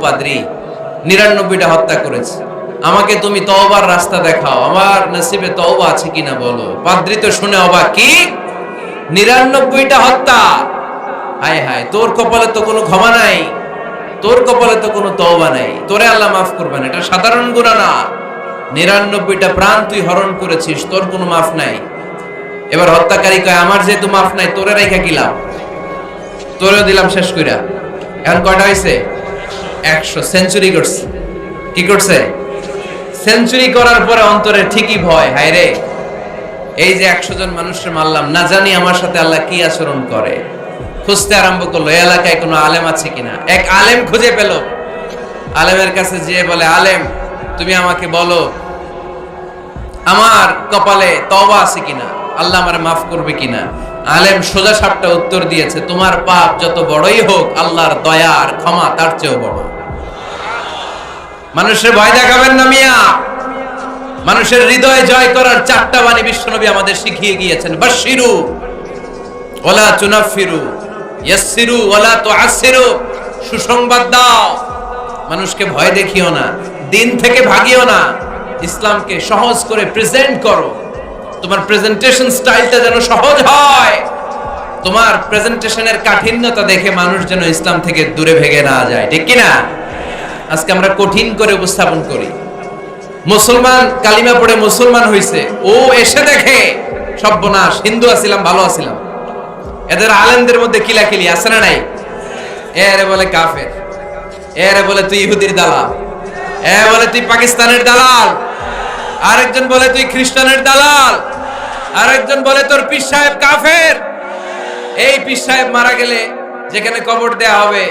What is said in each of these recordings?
পাদ্রী 99টা হত্যা করেছে, আমাকে তুমি তওবার রাস্তা দেখাও, আমার নসিবে তওবা আছে কিনা বলো। পাদ্রী তো শুনে অবাক, কি 99টা হত্যা? হায় হায়, তোর কপালে তো কোনো ক্ষমা নাই, তোর কপালে তো কোনো তওবা নাই, তোরে আল্লাহ মাফ করবেন, এটা সাধারণ গুনাহ না। 99টা প্রাণ তুই হরণ করেছিস, তোর কোনো মাফ নাই। এবার হত্যাকারী কয়, আমার যেহেতু মাফ নাই, তোরে রাইখা কি লাভ, তোরেও দিলাম শেষ কইরা। এখন কয়টা হয়েছে? 100। সেঞ্চুরি করছে। কি করছে? সেঞ্চুরি করার পরে অন্তরে ঠিকই ভয়, হায় রে, এই যে 100 জন মানুষকে মারলাম, না জানি আমার সাথে আল্লাহ কি আচরণ করে। খুঁজতে আরম্ভ করলো এই এলাকায় কোনো আলেম আছে কিনা। এক আলেম খুঁজে পেল, আলেমের কাছে যেয়ে বলে, আলেম তুমি আমাকে বলো আমার কপালে তওবা আছে কিনা, আল্লাহ আমারে মাফ করবে কিনা। আলেম সোজা সাপটা উত্তর দিয়েছে, তোমার পাপ যত বড়ই হোক, আল্লাহর দয়া আর ক্ষমা তার চেয়েও বড়। মানুষের ভয় দেখাবেন না মিয়া। মানুষের হৃদয় জয় করার 4টা বাণী বিশ্বনবী আমাদের শিখিয়ে গিয়েছেন। বাশশিরু ওয়ালা তুনাফিরু, ইয়াসসিরু ওয়ালা তুআসসিরু। সুসংবাদ দাও, মানুষকে ভয় দেখিও না, দিন থেকে ভাগিও না, ইসলামকে সহজ করে প্রেজেন্ট করো। তোমার প্রেজেন্টেশন স্টাইলটা যেন সহজ হয়, তোমার প্রেজেন্টেশনের কাঠিন্যতা দেখে মানুষ যেন ইসলাম থেকে দূরে ভেগে না যায়, ঠিক কি না? আজকে আমরা কঠিন করে উপস্থাপন করি। মুসলমান কালিমা পড়ে মুসলমান হইছে, ও এসে দেখে সর্বনাশ, হিন্দু আছিলাম ভালো আছিলাম। এদের আলেমদের মধ্যে কিলাকিলি আছে না নাই? এরে বলে কাফের, এরে বলে তুই ইহুদির দালাল, এ বলে তুই পাকিস্তানের দালাল, আরেকজন বলে তুই খ্রিস্টানের দালাল, আরেকজন বলে তোর পীর সাহেব কাফের। এই পীর সাহেব মারা গেলে যেখানে কবর দেয়া হবে,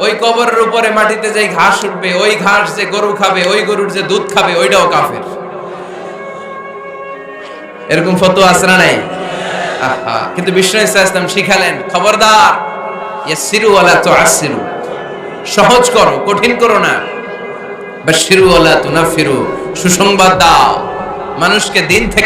ওই কবরের উপরে মাটিতে যে ঘাস উঠবে, ওই ঘাস যে গরু খাবে, ওই গরুর যে দুধ খাবে, ওইটাও কাফের। এরকম ফতোয়া আছে না নাই? আহা, কিন্তু বিষ্ণু ইসলাম শিখালেন, খবরদার, ইয়াসসিরু ওয়ালা তুআসসিরু, সহজ করো, কঠিন করো না। বাশশিরু ওয়ালা তুনাফিরু, সুসংবাদ দাও, মানুষকে দিন থেকে